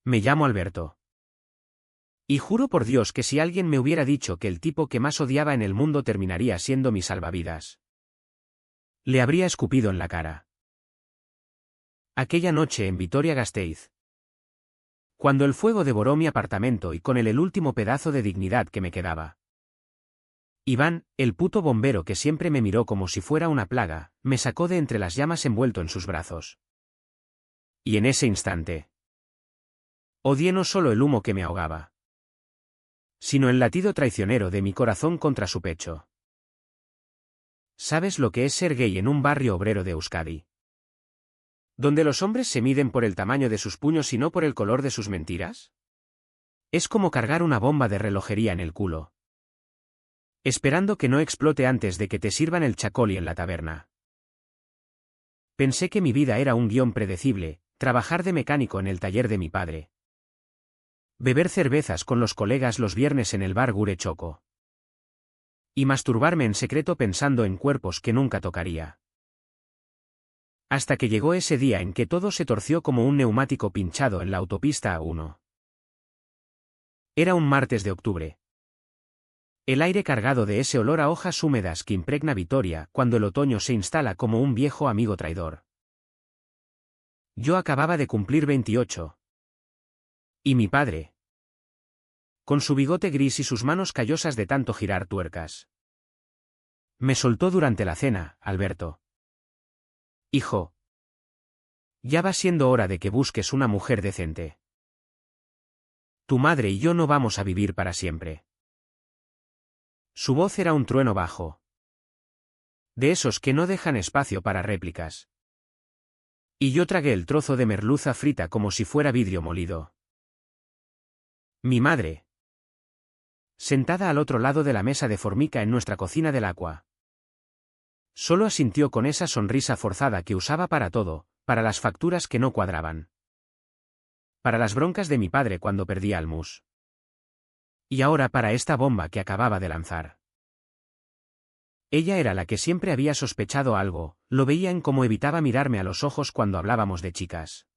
Me llamo Alberto. Y juro por Dios que si alguien me hubiera dicho que el tipo que más odiaba en el mundo terminaría siendo mi salvavidas, le habría escupido en la cara. Aquella noche en Vitoria-Gasteiz, cuando el fuego devoró mi apartamento y con él el último pedazo de dignidad que me quedaba, Iván, el puto bombero que siempre me miró como si fuera una plaga, me sacó de entre las llamas envuelto en sus brazos. Y en ese instante, odié no solo el humo que me ahogaba, sino el latido traicionero de mi corazón contra su pecho. ¿Sabes lo que es ser gay en un barrio obrero de Euskadi? ¿Donde los hombres se miden por el tamaño de sus puños y no por el color de sus mentiras? Es como cargar una bomba de relojería en el culo, esperando que no explote antes de que te sirvan el chacoli en la taberna. Pensé que mi vida era un guión predecible, trabajar de mecánico en el taller de mi padre, beber cervezas con los colegas los viernes en el bar Gure Choco, y masturbarme en secreto pensando en cuerpos que nunca tocaría. Hasta que llegó ese día en que todo se torció como un neumático pinchado en la autopista A1. Era un martes de octubre. El aire cargado de ese olor a hojas húmedas que impregna Vitoria cuando el otoño se instala como un viejo amigo traidor. Yo acababa de cumplir 28. Y mi padre, con su bigote gris y sus manos callosas de tanto girar tuercas, me soltó durante la cena: Alberto, hijo, ya va siendo hora de que busques una mujer decente. Tu madre y yo no vamos a vivir para siempre. Su voz era un trueno bajo, de esos que no dejan espacio para réplicas. Y yo tragué el trozo de merluza frita como si fuera vidrio molido. Mi madre, sentada al otro lado de la mesa de formica en nuestra cocina del Aqua, solo asintió con esa sonrisa forzada que usaba para todo, para las facturas que no cuadraban, para las broncas de mi padre cuando perdía al mus, y ahora para esta bomba que acababa de lanzar. Ella era la que siempre había sospechado algo, lo veía en cómo evitaba mirarme a los ojos cuando hablábamos de chicas,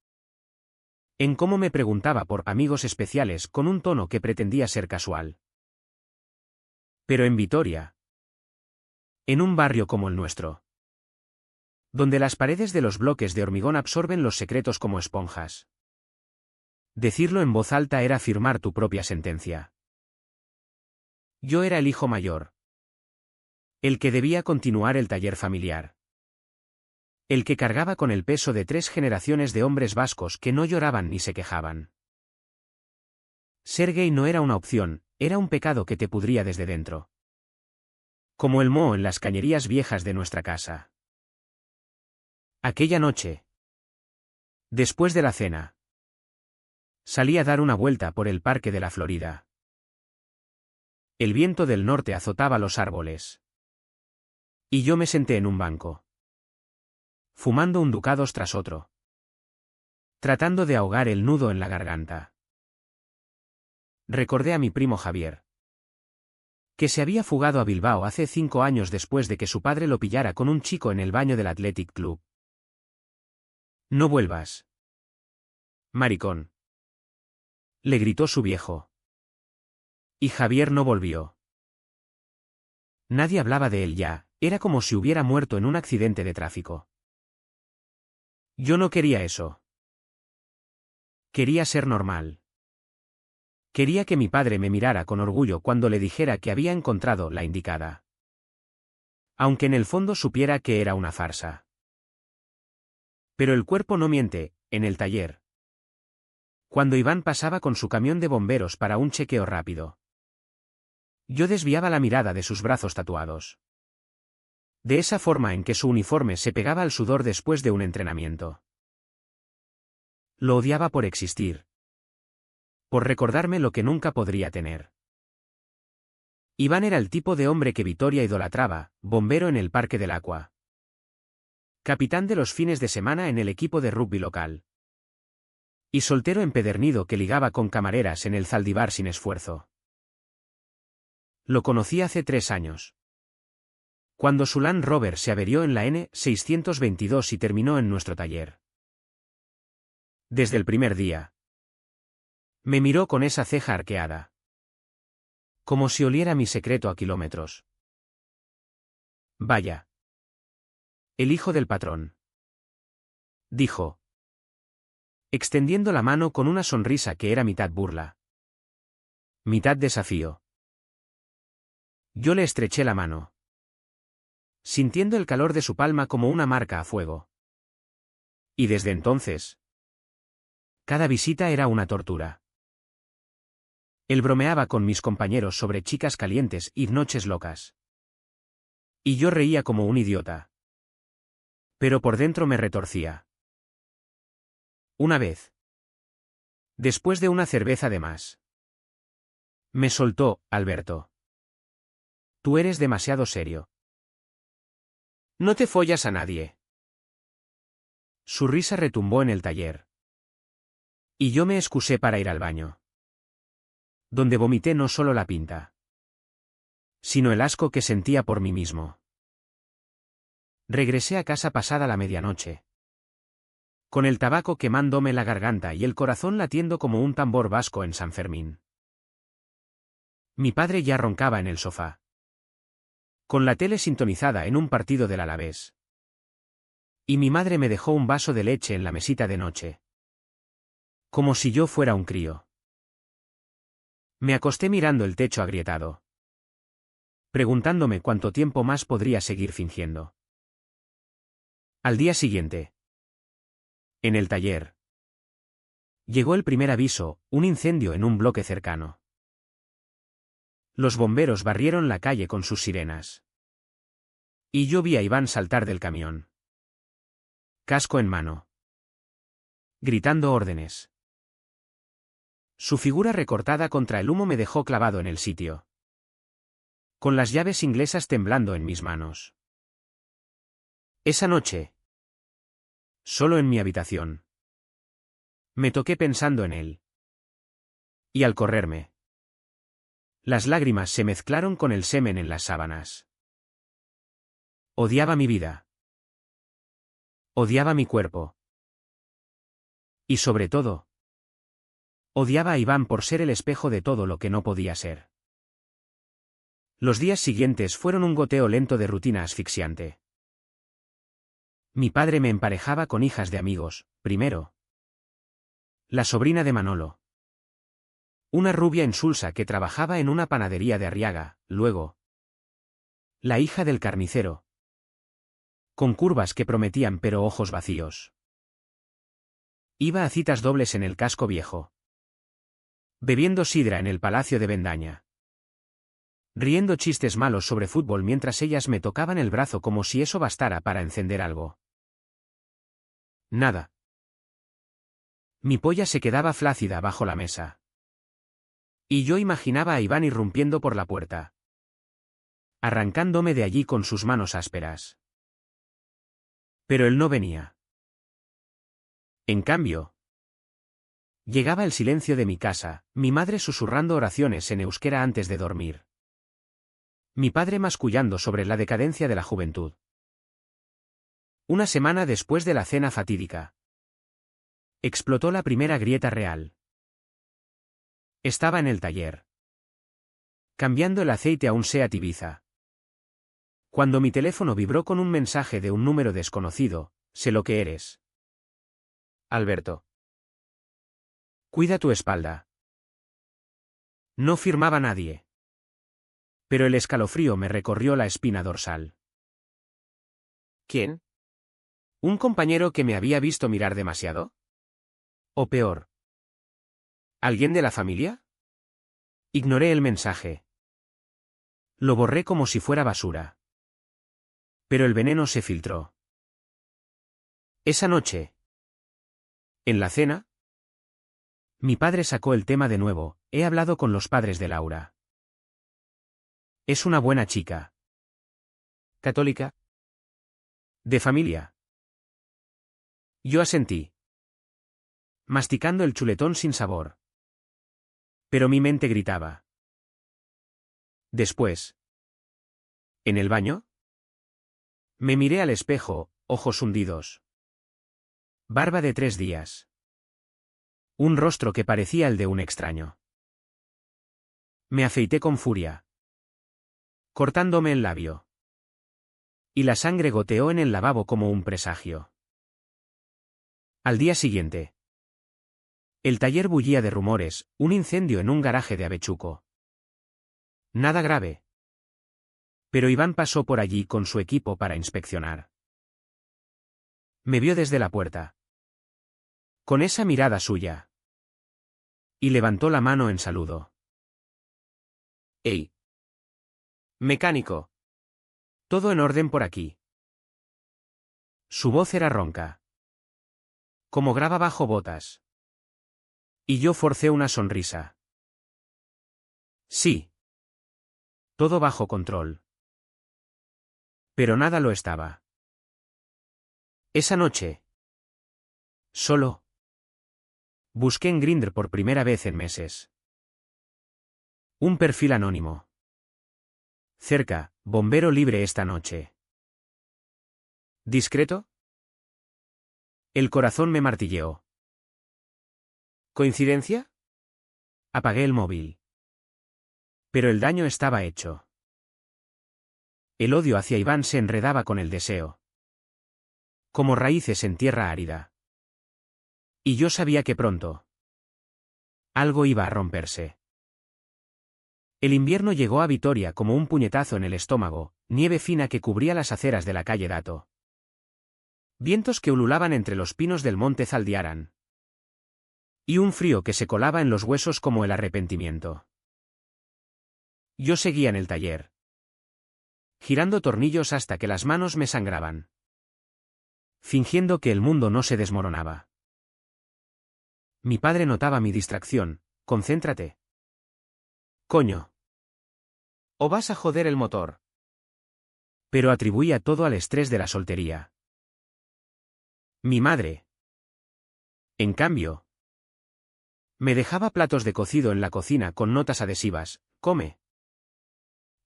en cómo me preguntaba por amigos especiales con un tono que pretendía ser casual. Pero en Vitoria, en un barrio como el nuestro, donde las paredes de los bloques de hormigón absorben los secretos como esponjas, decirlo en voz alta era firmar tu propia sentencia. Yo era el hijo mayor, el que debía continuar el taller familiar, el que cargaba con el peso de 3 generaciones de hombres vascos que no lloraban ni se quejaban. Ser gay no era una opción, era un pecado que te pudría desde dentro, como el moho en las cañerías viejas de nuestra casa. Aquella noche, después de la cena, salí a dar una vuelta por el Parque de la Florida. El viento del norte azotaba los árboles, y yo me senté en un banco, fumando un ducados tras otro, tratando de ahogar el nudo en la garganta. Recordé a mi primo Javier, que se había fugado a Bilbao hace 5 años después de que su padre lo pillara con un chico en el baño del Athletic Club. No vuelvas, maricón, le gritó su viejo. Y Javier no volvió. Nadie hablaba de él ya, era como si hubiera muerto en un accidente de tráfico. Yo no quería eso. Quería ser normal. Quería que mi padre me mirara con orgullo cuando le dijera que había encontrado la indicada, aunque en el fondo supiera que era una farsa. Pero el cuerpo no miente. En el taller, cuando Iván pasaba con su camión de bomberos para un chequeo rápido, yo desviaba la mirada de sus brazos tatuados, de esa forma en que su uniforme se pegaba al sudor después de un entrenamiento. Lo odiaba por existir, por recordarme lo que nunca podría tener. Iván era el tipo de hombre que Vitoria idolatraba, bombero en el Parque del Aqua, capitán de los fines de semana en el equipo de rugby local, y soltero empedernido que ligaba con camareras en el Zaldibar sin esfuerzo. Lo conocí hace 3 años, cuando su Land Rover se averió en la N622 y terminó en nuestro taller. Desde el primer día, Me miró con esa ceja arqueada. Como si oliera mi secreto a kilómetros. Vaya. El hijo del patrón. Dijo. Extendiendo la mano con una sonrisa que era mitad burla. Mitad desafío. Yo le estreché la mano. Sintiendo el calor de su palma como una marca a fuego. Y desde entonces. Cada visita era una tortura. Él bromeaba con mis compañeros sobre chicas calientes y noches locas. Y yo reía como un idiota. Pero por dentro me retorcía. Una vez. Después de una cerveza de más. Me soltó, Alberto. Tú eres demasiado serio. No te follas a nadie. Su risa retumbó en el taller. Y yo me excusé para ir al baño. Donde vomité no solo la pinta, sino el asco que sentía por mí mismo. Regresé a casa pasada la medianoche. Con el tabaco quemándome la garganta y el corazón latiendo como un tambor vasco en San Fermín. Mi padre ya roncaba en el sofá. Con la tele sintonizada en un partido del Alavés. Y mi madre me dejó un vaso de leche en la mesita de noche. Como si yo fuera un crío. Me acosté mirando el techo agrietado. Preguntándome cuánto tiempo más podría seguir fingiendo. Al día siguiente. En el taller. Llegó el primer aviso, un incendio en un bloque cercano. Los bomberos barrieron la calle con sus sirenas. Y yo vi a Iván saltar del camión. Casco en mano. Gritando órdenes. Su figura recortada contra el humo me dejó clavado en el sitio. Con las llaves inglesas temblando en mis manos. Esa noche. Solo en mi habitación. Me toqué pensando en él. Y al correrme. Las lágrimas se mezclaron con el semen en las sábanas. Odiaba mi vida. Odiaba mi cuerpo. Y sobre todo. Odiaba a Iván por ser el espejo de todo lo que no podía ser. Los días siguientes fueron un goteo lento de rutina asfixiante. Mi padre me emparejaba con hijas de amigos, primero. La sobrina de Manolo. Una rubia insulsa que trabajaba en una panadería de Arriaga, luego. La hija del carnicero. Con curvas que prometían pero ojos vacíos. Iba a citas dobles en el casco viejo. Bebiendo sidra en el Palacio de Bendaña. Riendo chistes malos sobre fútbol mientras ellas me tocaban el brazo como si eso bastara para encender algo. Nada. Mi polla se quedaba flácida bajo la mesa. Y yo imaginaba a Iván irrumpiendo por la puerta. Arrancándome de allí con sus manos ásperas. Pero él no venía. En cambio. Llegaba el silencio de mi casa, mi madre susurrando oraciones en euskera antes de dormir. Mi padre mascullando sobre la decadencia de la juventud. Una semana después de la cena fatídica. Explotó la primera grieta real. Estaba en el taller. Cambiando el aceite a un Seat Ibiza. Cuando mi teléfono vibró con un mensaje de un número desconocido, sé lo que eres. Alberto. Cuida tu espalda. No firmaba nadie. Pero el escalofrío me recorrió la espina dorsal. ¿Quién? ¿Un compañero que me había visto mirar demasiado? ¿O peor? ¿Alguien de la familia? Ignoré el mensaje. Lo borré como si fuera basura. Pero el veneno se filtró. Esa noche. En la cena. Mi padre sacó el tema de nuevo, he hablado con los padres de Laura. Es una buena chica. ¿Católica? ¿De familia? Yo asentí. Masticando el chuletón sin sabor. Pero mi mente gritaba. Después. ¿En el baño? Me miré al espejo, ojos hundidos. Barba de 3 días. Un rostro que parecía el de un extraño. Me afeité con furia, cortándome el labio. Y la sangre goteó en el lavabo como un presagio. Al día siguiente. El taller bullía de rumores, un incendio en un garaje de Avechuco. Nada grave. Pero Iván pasó por allí con su equipo para inspeccionar. Me vio desde la puerta. Con esa mirada suya. Y levantó la mano en saludo. ¡Ey! Mecánico. Todo en orden por aquí. Su voz era ronca. Como grava bajo botas. Y yo forcé una sonrisa. Sí. Todo bajo control. Pero nada lo estaba. Esa noche. Solo. Busqué en Grindr por primera vez en meses. Un perfil anónimo. Cerca, bombero libre esta noche. ¿Discreto? El corazón me martilleó. ¿Coincidencia? Apagué el móvil. Pero el daño estaba hecho. El odio hacia Iván se enredaba con el deseo. Como raíces en tierra árida. Y yo sabía que pronto. Algo iba a romperse. El invierno llegó a Vitoria como un puñetazo en el estómago, nieve fina que cubría las aceras de la calle Dato. Vientos que ululaban entre los pinos del monte Zaldiaran. Y un frío que se colaba en los huesos como el arrepentimiento. Yo seguía en el taller. Girando tornillos hasta que las manos me sangraban. Fingiendo que el mundo no se desmoronaba. Mi padre notaba mi distracción. Concéntrate. Coño. ¿O vas a joder el motor? Pero atribuía todo al estrés de la soltería. Mi madre. En cambio. Me dejaba platos de cocido en la cocina con notas adhesivas. Come.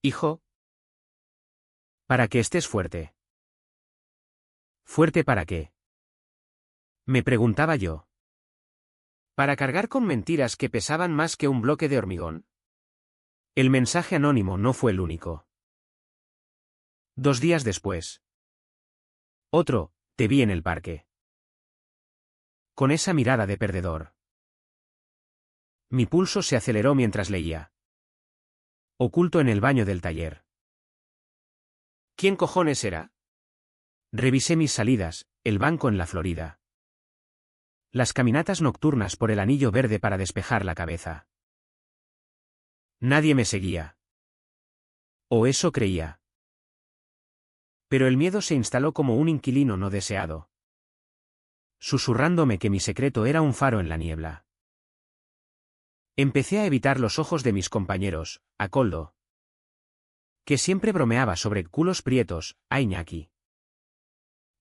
Hijo. Para que estés fuerte. ¿Fuerte para qué? Me preguntaba yo. ¿Para cargar con mentiras que pesaban más que un bloque de hormigón? El mensaje anónimo no fue el único. 2 días después. Otro, te vi en el parque. Con esa mirada de perdedor. Mi pulso se aceleró mientras leía. Oculto en el baño del taller. ¿Quién cojones era? Revisé mis salidas, el banco en la Florida. Las caminatas nocturnas por el anillo verde para despejar la cabeza. Nadie me seguía. O eso creía. Pero el miedo se instaló como un inquilino no deseado. Susurrándome que mi secreto era un faro en la niebla. Empecé a evitar los ojos de mis compañeros, a Koldo. Que siempre bromeaba sobre culos prietos, a Iñaki.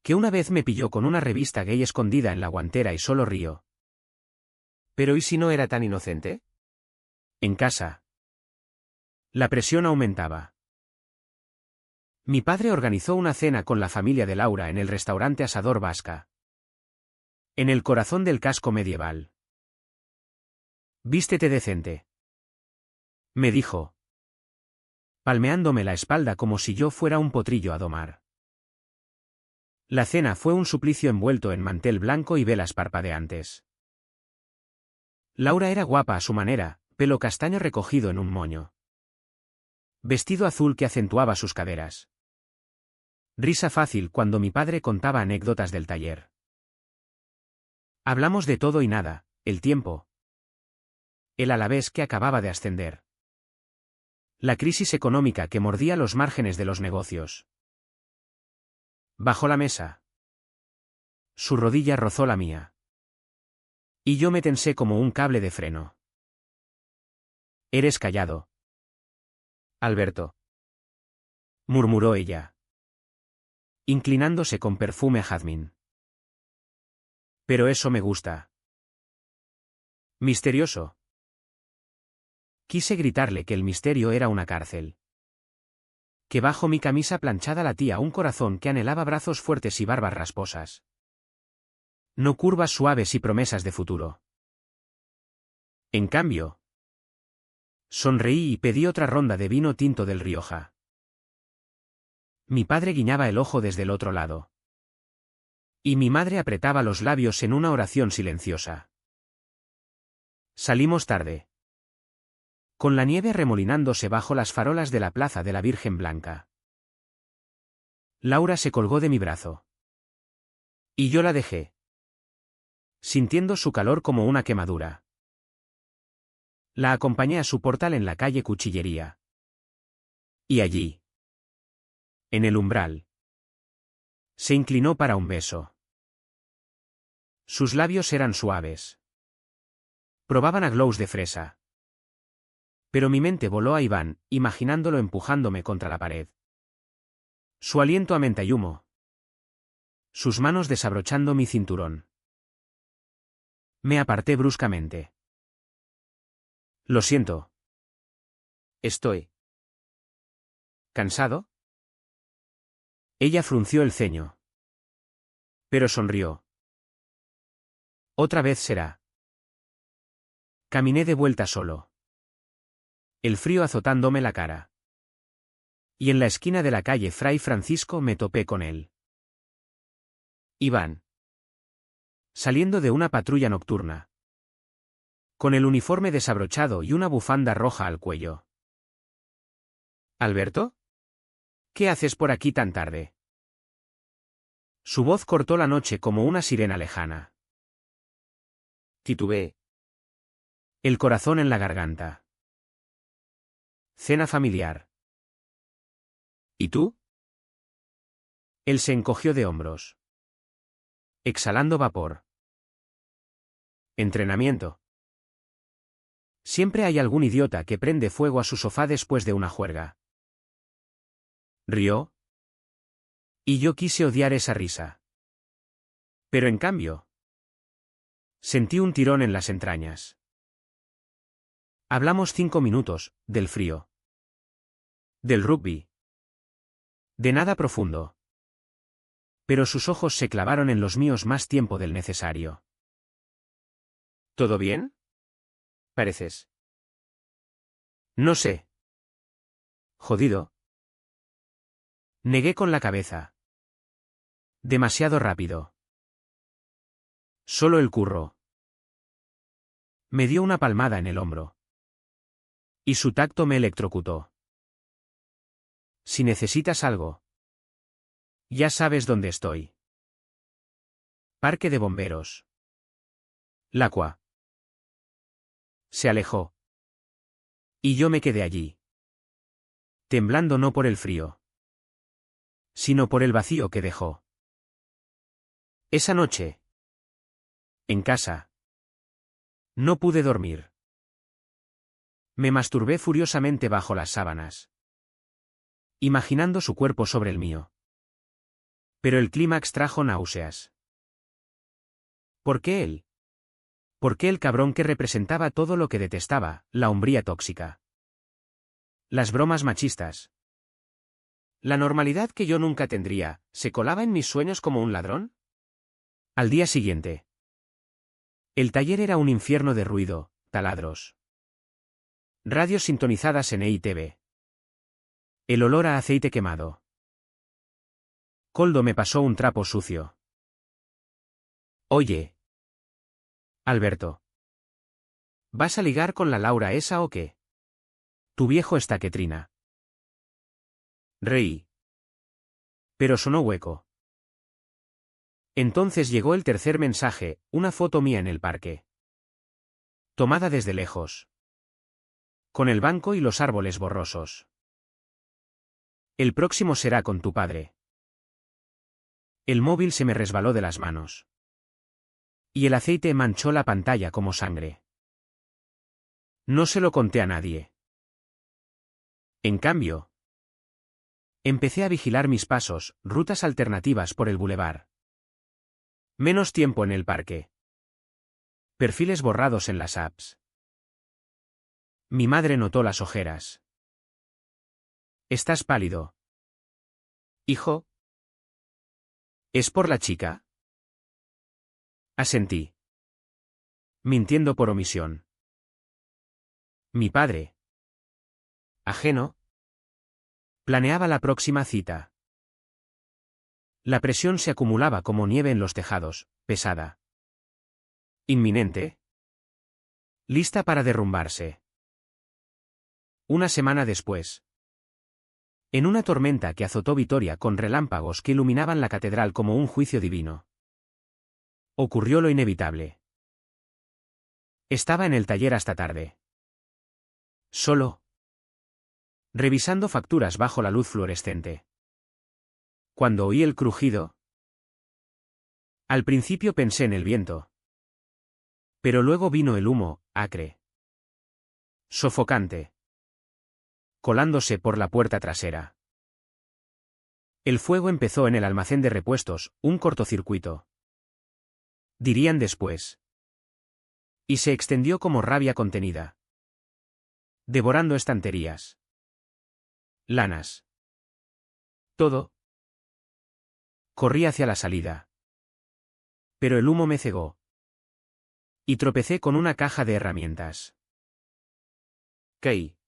Que una vez me pilló con una revista gay escondida en la guantera y solo río. ¿Pero y si no era tan inocente? En casa. La presión aumentaba. Mi padre organizó una cena con la familia de Laura en el restaurante Asador Vasca. En el corazón del casco medieval. Vístete decente. Me dijo. Palmeándome la espalda como si yo fuera un potrillo a domar. La cena fue un suplicio envuelto en mantel blanco y velas parpadeantes. Laura era guapa a su manera, pelo castaño recogido en un moño. Vestido azul que acentuaba sus caderas. Risa fácil cuando mi padre contaba anécdotas del taller. Hablamos de todo y nada, el tiempo. El Alavés que acababa de ascender. La crisis económica que mordía los márgenes de los negocios. Bajó la mesa. Su rodilla rozó la mía. Y yo me tensé como un cable de freno. Eres callado. Alberto. Murmuró ella. Inclinándose con perfume a jazmín. Pero eso me gusta. Misterioso. Quise gritarle que el misterio era una cárcel. Que bajo mi camisa planchada latía un corazón que anhelaba brazos fuertes y barbas rasposas. No curvas suaves y promesas de futuro. En cambio, sonreí y pedí otra ronda de vino tinto del Rioja. Mi padre guiñaba el ojo desde el otro lado. Y mi madre apretaba los labios en una oración silenciosa. Salimos tarde. Con la nieve remolinándose bajo las farolas de la plaza de la Virgen Blanca. Laura se colgó de mi brazo. Y yo la dejé. Sintiendo su calor como una quemadura. La acompañé a su portal en la calle Cuchillería. Y allí, en el umbral, se inclinó para un beso. Sus labios eran suaves. Probaban a glows de fresa. Pero mi mente voló a Iván, imaginándolo empujándome contra la pared. Su aliento a menta y humo. Sus manos desabrochando mi cinturón. Me aparté bruscamente. Lo siento. Estoy ¿cansado? Ella frunció el ceño. Pero sonrió. Otra vez será. Caminé de vuelta solo. El frío azotándome la cara. Y en la esquina de la calle Fray Francisco me topé con él. Iván. Saliendo de una patrulla nocturna. Con el uniforme desabrochado y una bufanda roja al cuello. ¿Alberto? ¿Qué haces por aquí tan tarde? Su voz cortó la noche como una sirena lejana. Titubeé. El corazón en la garganta. Cena familiar. ¿Y tú? Él se encogió de hombros. Exhalando vapor. Entrenamiento. Siempre hay algún idiota que prende fuego a su sofá después de una juerga. Rió. Y yo quise odiar esa risa. Pero en cambio, sentí un tirón en las entrañas. Hablamos 5 minutos, del frío. Del rugby. De nada profundo. Pero sus ojos se clavaron en los míos más tiempo del necesario. ¿Todo bien? Pareces. No sé. Jodido. Negué con la cabeza. Demasiado rápido. Solo el curro. Me dio una palmada en el hombro. Y su tacto me electrocutó. Si necesitas algo. Ya sabes dónde estoy. Parque de bomberos. Lacua. Se alejó. Y yo me quedé allí. Temblando no por el frío. Sino por el vacío que dejó. Esa noche. En casa. No pude dormir. Me masturbé furiosamente bajo las sábanas. Imaginando su cuerpo sobre el mío. Pero el clímax trajo náuseas. ¿Por qué él? ¿Por qué el cabrón que representaba todo lo que detestaba, la hombría tóxica? Las bromas machistas. La normalidad que yo nunca tendría, ¿se colaba en mis sueños como un ladrón? Al día siguiente. El taller era un infierno de ruido, taladros. Radios sintonizadas en EITV. El olor a aceite quemado. Coldo me pasó un trapo sucio. Oye. Alberto. ¿Vas a ligar con la Laura esa o qué? Tu viejo está que trina. Reí. Pero sonó hueco. Entonces llegó el tercer mensaje, una foto mía en el parque. Tomada desde lejos. Con el banco y los árboles borrosos. El próximo será con tu padre. El móvil se me resbaló de las manos. Y el aceite manchó la pantalla como sangre. No se lo conté a nadie. En cambio, empecé a vigilar mis pasos, rutas alternativas por el bulevar. Menos tiempo en el parque. Perfiles borrados en las apps. Mi madre notó las ojeras. Estás pálido. Hijo. ¿Es por la chica? Asentí. Mintiendo por omisión. Mi padre, ajeno, planeaba la próxima cita. La presión se acumulaba como nieve en los tejados, pesada. Inminente. Lista para derrumbarse. Una semana después. En una tormenta que azotó Vitoria con relámpagos que iluminaban la catedral como un juicio divino. Ocurrió lo inevitable. Estaba en el taller hasta tarde. Solo. Revisando facturas bajo la luz fluorescente. Cuando oí el crujido. Al principio pensé en el viento. Pero luego vino el humo, acre. Sofocante. Colándose por la puerta trasera. El fuego empezó en el almacén de repuestos, un cortocircuito. Dirían después. Y se extendió como rabia contenida. Devorando estanterías. Lanas. Todo. Corrí hacia la salida. Pero el humo me cegó. Y tropecé con una caja de herramientas. Caí.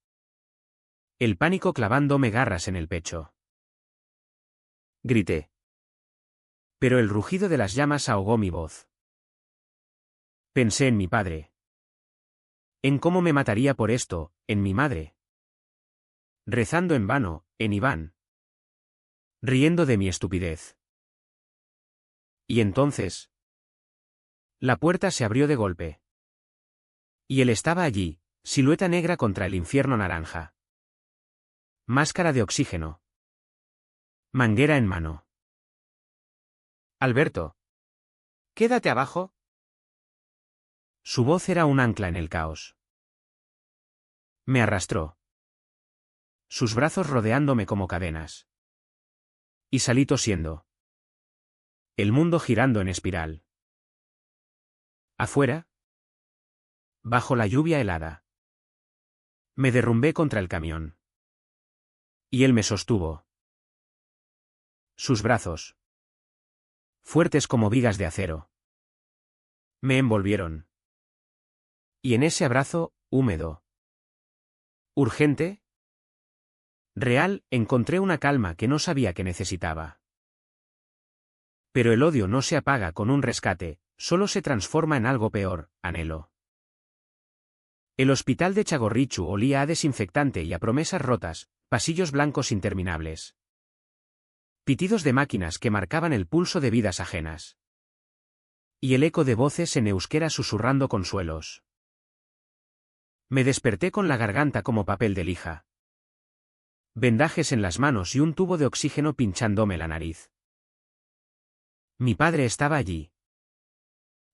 El pánico clavándome garras en el pecho. Grité. Pero el rugido de las llamas ahogó mi voz. Pensé en mi padre. En cómo me mataría por esto, en mi madre. Rezando en vano, en Iván. Riendo de mi estupidez. Y entonces. La puerta se abrió de golpe. Y él estaba allí, silueta negra contra el infierno naranja. Máscara de oxígeno. Manguera en mano. Alberto. Quédate abajo. Su voz era un ancla en el caos. Me arrastró. Sus brazos rodeándome como cadenas. Y salí tosiendo. El mundo girando en espiral. Afuera. Bajo la lluvia helada. Me derrumbé contra el camión. Y él me sostuvo. Sus brazos. Fuertes como vigas de acero. Me envolvieron. Y en ese abrazo, húmedo. Urgente. Real, encontré una calma que no sabía que necesitaba. Pero el odio no se apaga con un rescate, solo se transforma en algo peor, anhelo. El hospital de Txagorritxu olía a desinfectante y a promesas rotas, pasillos blancos interminables. Pitidos de máquinas que marcaban el pulso de vidas ajenas. Y el eco de voces en euskera susurrando consuelos. Me desperté con la garganta como papel de lija. Vendajes en las manos y un tubo de oxígeno pinchándome la nariz. Mi padre estaba allí.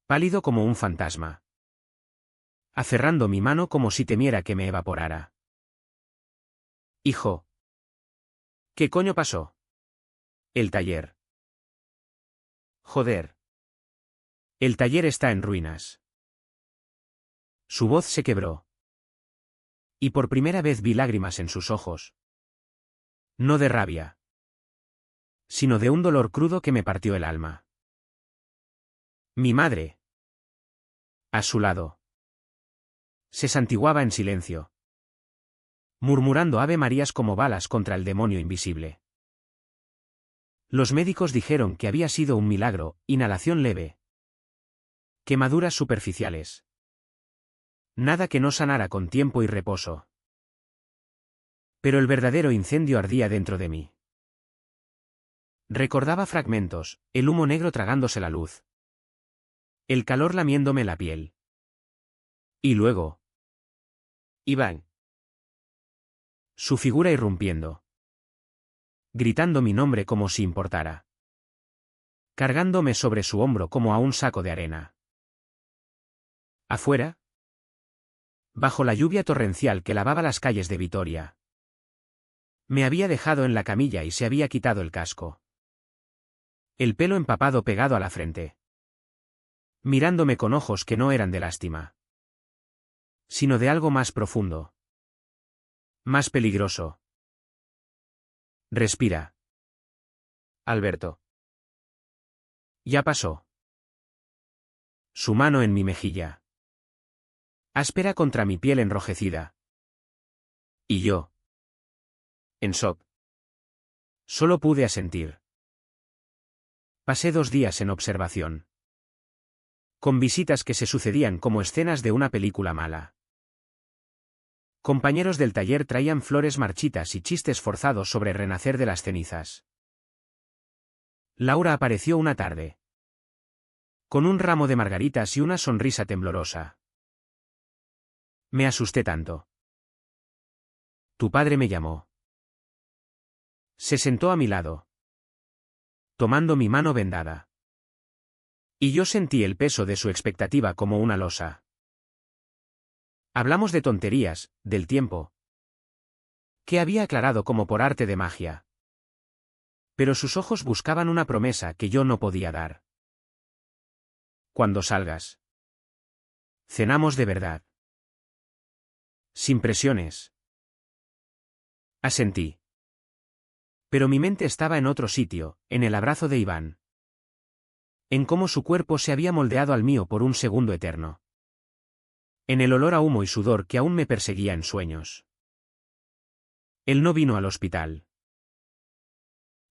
Pálido como un fantasma. Aferrando mi mano como si temiera que me evaporara. Hijo. ¿Qué coño pasó? El taller. Joder. El taller está en ruinas. Su voz se quebró. Y por primera vez vi lágrimas en sus ojos. No de rabia. Sino de un dolor crudo que me partió el alma. Mi madre. A su lado. Se santiguaba en silencio. Murmurando ave marías como balas contra el demonio invisible. Los médicos dijeron que había sido un milagro, inhalación leve. Quemaduras superficiales. Nada que no sanara con tiempo y reposo. Pero el verdadero incendio ardía dentro de mí. Recordaba fragmentos, el humo negro tragándose la luz. El calor lamiéndome la piel. Y luego. Iván. Su figura irrumpiendo. Gritando mi nombre como si importara. Cargándome sobre su hombro como a un saco de arena. Afuera. Bajo la lluvia torrencial que lavaba las calles de Vitoria. Me había dejado en la camilla y se había quitado el casco. El pelo empapado pegado a la frente. Mirándome con ojos que no eran de lástima. Sino de algo más profundo. Más peligroso. Respira. Alberto. Ya pasó. Su mano en mi mejilla. Áspera contra mi piel enrojecida. Y yo, en shock, solo pude asentir. Pasé 2 días en observación, con visitas que se sucedían como escenas de una película mala. Compañeros del taller traían flores marchitas y chistes forzados sobre renacer de las cenizas. Laura apareció una tarde, con un ramo de margaritas y una sonrisa temblorosa. Me asusté tanto. Tu padre me llamó. Se sentó a mi lado, tomando mi mano vendada. Y yo sentí el peso de su expectativa como una losa. Hablamos de tonterías, del tiempo, que había aclarado como por arte de magia. Pero sus ojos buscaban una promesa que yo no podía dar. Cuando salgas, cenamos de verdad. Sin presiones. Asentí. Pero mi mente estaba en otro sitio, en el abrazo de Iván. En cómo su cuerpo se había moldeado al mío por un segundo eterno. En el olor a humo y sudor que aún me perseguía en sueños. Él no vino al hospital.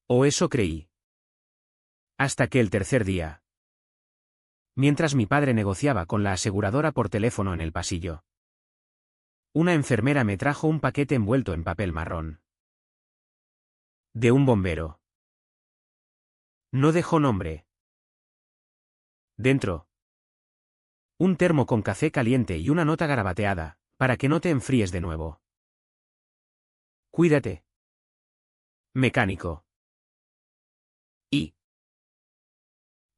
O eso creí. Hasta que el tercer día, mientras mi padre negociaba con la aseguradora por teléfono en el pasillo, una enfermera me trajo un paquete envuelto en papel marrón. De un bombero. No dejó nombre. Dentro, un termo con café caliente y una nota garabateada, para que no te enfríes de nuevo. Cuídate. Mecánico. Y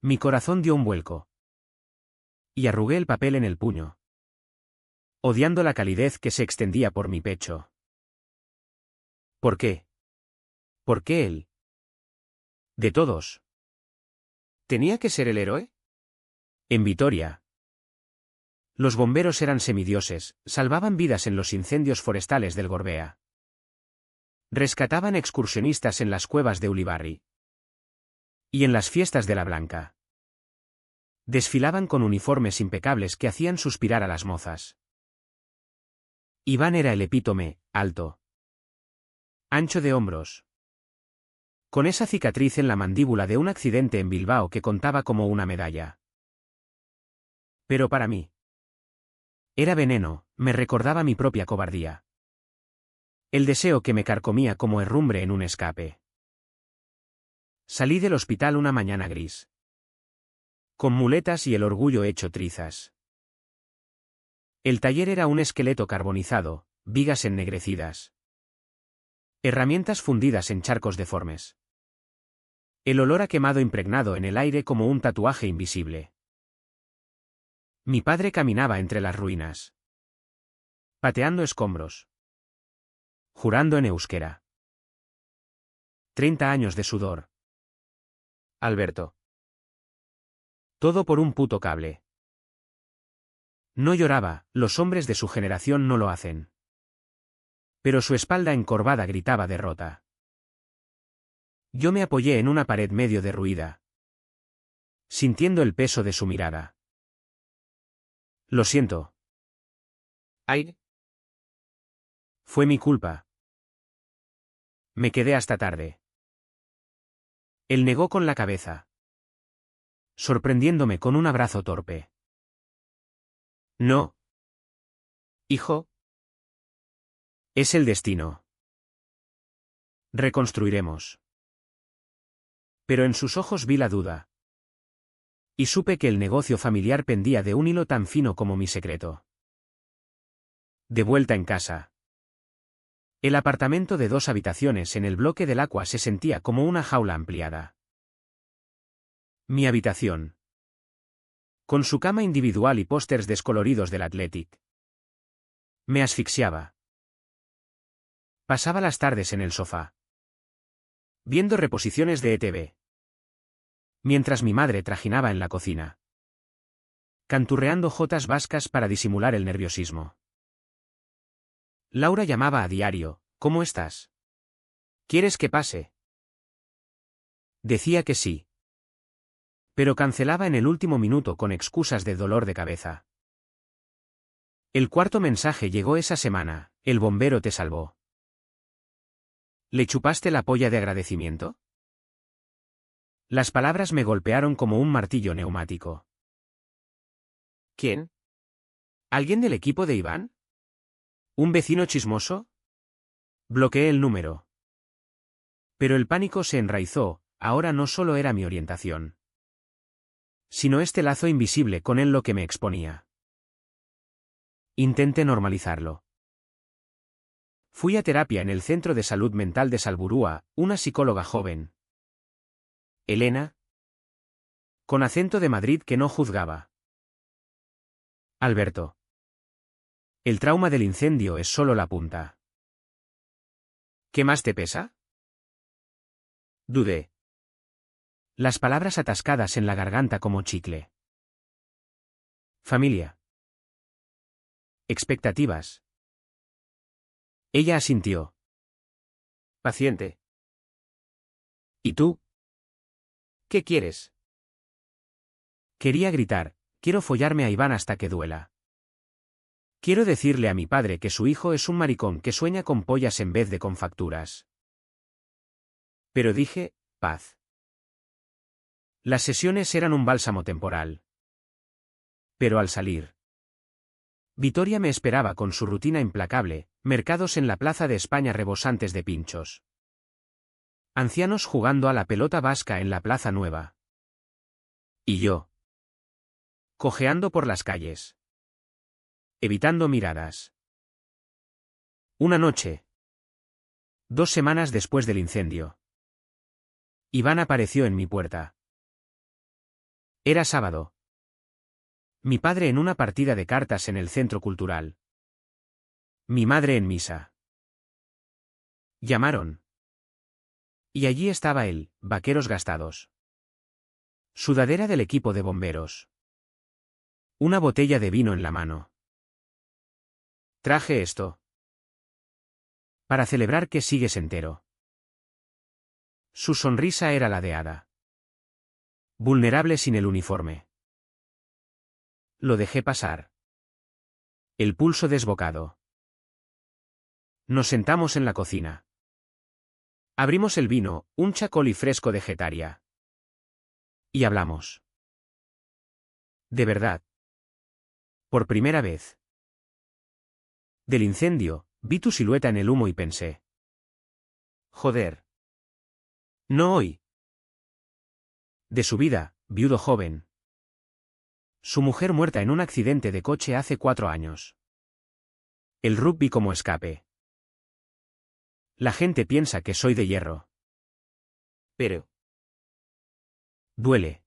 mi corazón dio un vuelco. Y arrugué el papel en el puño, odiando la calidez que se extendía por mi pecho. ¿Por qué? ¿Por qué él? De todos. ¿Tenía que ser el héroe? En Vitoria, los bomberos eran semidioses, salvaban vidas en los incendios forestales del Gorbea. Rescataban excursionistas en las cuevas de Ulibarri. Y en las fiestas de la Blanca. Desfilaban con uniformes impecables que hacían suspirar a las mozas. Iván era el epítome, alto, ancho de hombros, con esa cicatriz en la mandíbula de un accidente en Bilbao que contaba como una medalla. Pero para mí, era veneno, me recordaba mi propia cobardía. El deseo que me carcomía como herrumbre en un escape. Salí del hospital una mañana gris, con muletas y el orgullo hecho trizas. El taller era un esqueleto carbonizado, vigas ennegrecidas, herramientas fundidas en charcos deformes. El olor a quemado impregnado en el aire como un tatuaje invisible. Mi padre caminaba entre las ruinas, pateando escombros, jurando en euskera. 30 años de sudor. Alberto. Todo por un puto cable. No lloraba, los hombres de su generación no lo hacen. Pero su espalda encorvada gritaba derrota. Yo me apoyé en una pared medio derruida, sintiendo el peso de su mirada. Lo siento. Ay. Fue mi culpa. Me quedé hasta tarde. Él negó con la cabeza, sorprendiéndome con un abrazo torpe. No. Hijo. Es el destino. Reconstruiremos. Pero en sus ojos vi la duda. Y supe que el negocio familiar pendía de un hilo tan fino como mi secreto. De vuelta en casa. El apartamento de 2 habitaciones en el bloque del Aqua se sentía como una jaula ampliada. Mi habitación, con su cama individual y pósters descoloridos del Athletic, me asfixiaba. Pasaba las tardes en el sofá, viendo reposiciones de ETV, mientras mi madre trajinaba en la cocina, canturreando jotas vascas para disimular el nerviosismo. Laura llamaba a diario, ¿cómo estás? ¿Quieres que pase? Decía que sí. Pero cancelaba en el último minuto con excusas de dolor de cabeza. El cuarto mensaje llegó esa semana, El bombero te salvó. ¿Le chupaste la polla de agradecimiento? Las palabras me golpearon como un martillo neumático. ¿Quién? ¿Alguien del equipo de Iván? ¿Un vecino chismoso? Bloqueé el número. Pero el pánico se enraizó, ahora no solo era mi orientación, sino este lazo invisible con él lo que me exponía. Intenté normalizarlo. Fui a terapia en el Centro de Salud Mental de Salburúa, una psicóloga joven. Elena. Con acento de Madrid que no juzgaba. Alberto. El trauma del incendio es solo la punta. ¿Qué más te pesa? Dudé. Las palabras atascadas en la garganta como chicle. Familia. Expectativas. Ella asintió. Paciente. ¿Y tú? ¿Qué quieres? Quería gritar, quiero follarme a Iván hasta que duela. Quiero decirle a mi padre que su hijo es un maricón que sueña con pollas en vez de con facturas. Pero dije, paz. Las sesiones eran un bálsamo temporal. Pero al salir, Vitoria me esperaba con su rutina implacable, mercados en la Plaza de España rebosantes de pinchos. Ancianos jugando a la pelota vasca en la Plaza Nueva. Y yo, cojeando por las calles, evitando miradas. Una noche, 2 semanas después del incendio, Iván apareció en mi puerta. Era sábado. Mi padre en una partida de cartas en el centro cultural. Mi madre en misa. Llamaron. Y allí estaba él, vaqueros gastados. Sudadera del equipo de bomberos. Una botella de vino en la mano. Traje esto. Para celebrar que sigues entero. Su sonrisa era la de hada. Vulnerable sin el uniforme. Lo dejé pasar. El pulso desbocado. Nos sentamos en la cocina. Abrimos el vino, un chacolí fresco de Getaria. Y hablamos. De verdad. Por primera vez. Del incendio, vi tu silueta en el humo y pensé. Joder. No hoy. De su vida, viudo joven. Su mujer muerta en un accidente de coche hace 4 años. El rugby como escape. La gente piensa que soy de hierro. Pero duele.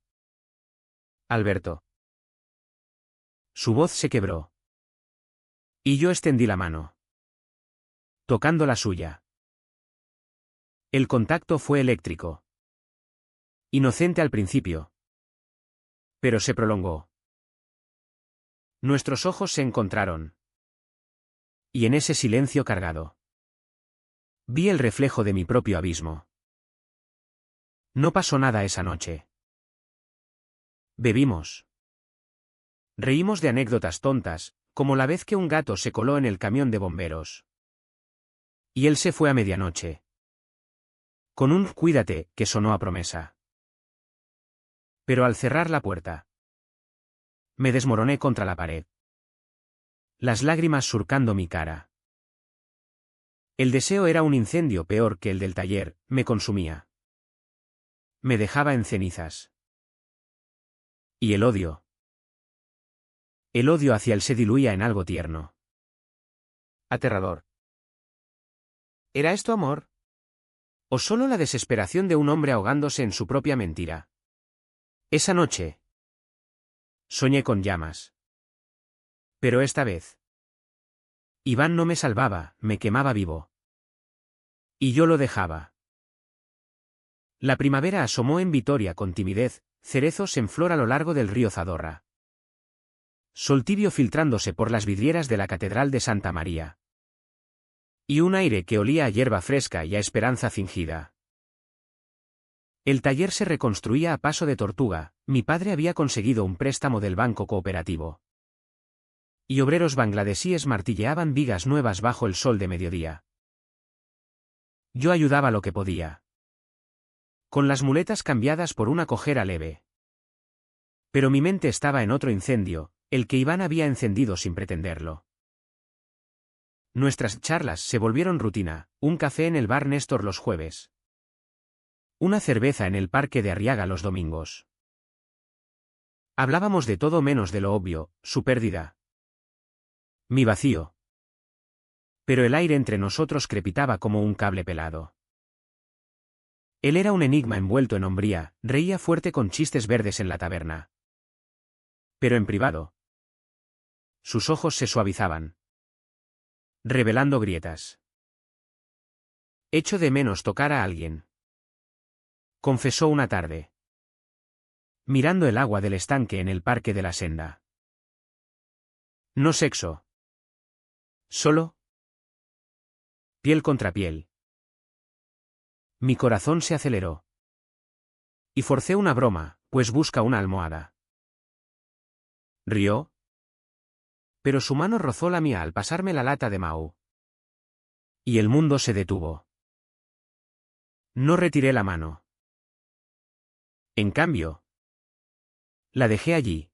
Alberto. Su voz se quebró. Y yo extendí la mano. Tocando la suya. El contacto fue eléctrico. Inocente al principio. Pero se prolongó. Nuestros ojos se encontraron. Y en ese silencio cargado, vi el reflejo de mi propio abismo. No pasó nada esa noche. Bebimos. Reímos de anécdotas tontas, como la vez que un gato se coló en el camión de bomberos. Y él se fue a medianoche. Con un cuídate, que sonó a promesa. Pero al cerrar la puerta, me desmoroné contra la pared. Las lágrimas surcando mi cara. El deseo era un incendio peor que el del taller, me consumía. Me dejaba en cenizas. Y el odio. El odio hacia él se diluía en algo tierno. Aterrador. ¿Era esto amor? ¿O solo la desesperación de un hombre ahogándose en su propia mentira? Esa noche soñé con llamas. Pero esta vez Iván no me salvaba, me quemaba vivo. Y yo lo dejaba. La primavera asomó en Vitoria con timidez, cerezos en flor a lo largo del río Zadorra. Sol tibio filtrándose por las vidrieras de la Catedral de Santa María. Y un aire que olía a hierba fresca y a esperanza fingida. El taller se reconstruía a paso de tortuga, mi padre había conseguido un préstamo del Banco Cooperativo. y obreros bangladesíes martilleaban vigas nuevas bajo el sol de mediodía. Yo ayudaba lo que podía. Con las muletas cambiadas por una cojera leve. Pero mi mente estaba en otro incendio, el que Iván había encendido sin pretenderlo. Nuestras charlas se volvieron rutina, un café en el bar Néstor los jueves. Una cerveza en el parque de Arriaga los domingos. Hablábamos de todo menos de lo obvio, su pérdida. Mi vacío. Pero el aire entre nosotros crepitaba como un cable pelado. Él era un enigma envuelto en hombría, reía fuerte con chistes verdes en la taberna. Pero en privado. Sus ojos se suavizaban, revelando grietas. Echo de menos tocar a alguien, confesó una tarde, mirando el agua del estanque en el parque de la senda. No sexo. Solo piel contra piel. Mi corazón se aceleró. Y forcé una broma, pues busca una almohada. Rió. Pero su mano rozó la mía al pasarme la lata de Mau. Y el mundo se detuvo. No retiré la mano. En cambio, la dejé allí,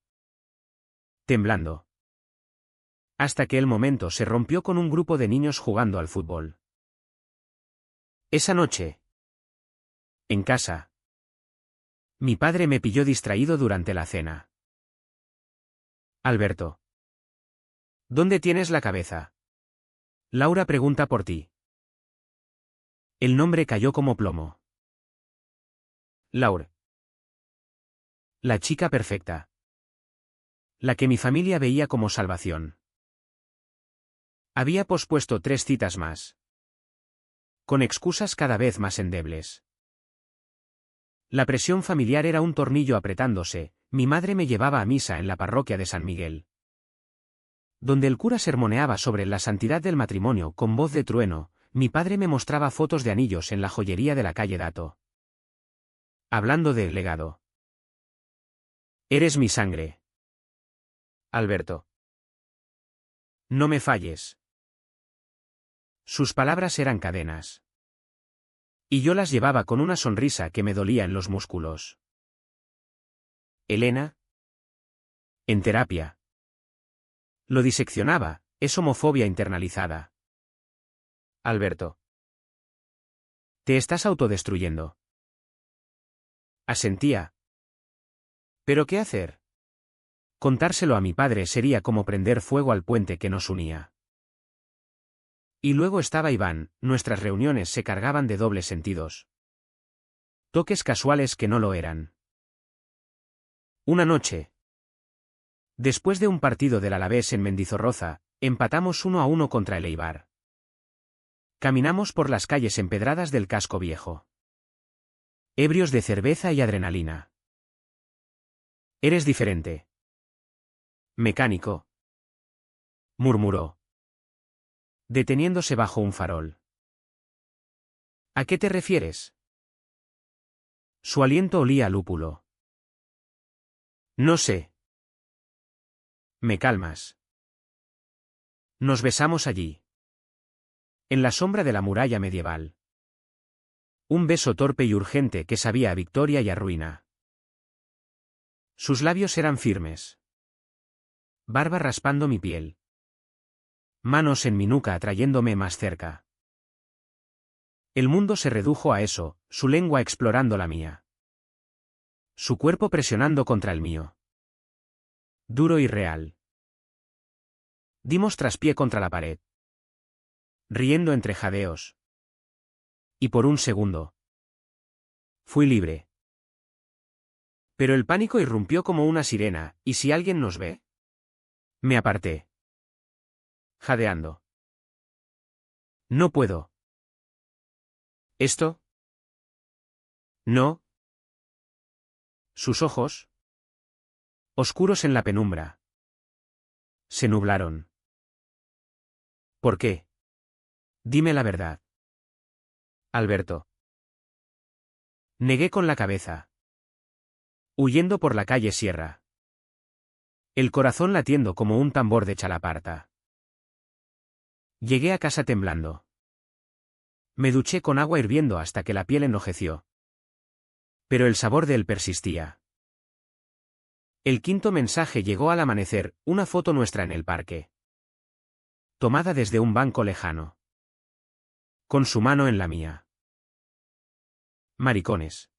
temblando. Hasta que el momento se rompió con un grupo de niños jugando al fútbol. Esa noche, en casa, mi padre me pilló distraído durante la cena. Alberto. ¿Dónde tienes la cabeza? Laura pregunta por ti. El nombre cayó como plomo. Laura. La chica perfecta. La que mi familia veía como salvación. Había pospuesto 3 citas más. Con excusas cada vez más endebles. La presión familiar era un tornillo apretándose, mi madre me llevaba a misa en la parroquia de San Miguel, donde el cura sermoneaba sobre la santidad del matrimonio con voz de trueno, mi padre me mostraba fotos de anillos en la joyería de la calle Dato. Hablando de legado. Eres mi sangre. Alberto. No me falles. Sus palabras eran cadenas. Y yo las llevaba con una sonrisa que me dolía en los músculos. Elena. En terapia. Lo diseccionaba, es homofobia internalizada. Alberto. Te estás autodestruyendo. Asentía. ¿Pero qué hacer? Contárselo a mi padre sería como prender fuego al puente que nos unía. Y luego estaba Iván, nuestras reuniones se cargaban de dobles sentidos. Toques casuales que no lo eran. Una noche. Después de un partido del Alavés en Mendizorroza, empatamos 1-1 contra el Eibar. Caminamos por las calles empedradas del casco viejo. Ebrios de cerveza y adrenalina. Eres diferente. Mecánico. Murmuró, deteniéndose bajo un farol. ¿A qué te refieres? Su aliento olía a lúpulo. No sé. Me calmas. Nos besamos allí. En la sombra de la muralla medieval. Un beso torpe y urgente que sabía a victoria y a ruina. Sus labios eran firmes. Barba raspando mi piel. Manos en mi nuca atrayéndome más cerca. El mundo se redujo a eso, su lengua explorando la mía. Su cuerpo presionando contra el mío. Duro y real. Dimos traspié contra la pared. Riendo entre jadeos. Y por un segundo. Fui libre. Pero el pánico irrumpió como una sirena, ¿y si alguien nos ve? Me aparté. Jadeando. No puedo. ¿Esto? No. Sus ojos, oscuros en la penumbra, se nublaron. ¿Por qué? Dime la verdad. Alberto. Negué con la cabeza. Huyendo por la calle Sierra. El corazón latiendo como un tambor de chalaparta. Llegué a casa temblando. Me duché con agua hirviendo hasta que la piel enrojeció. Pero el sabor de él persistía. El quinto mensaje llegó al amanecer, una foto nuestra en el parque. Tomada desde un banco lejano. Con su mano en la mía. Maricones.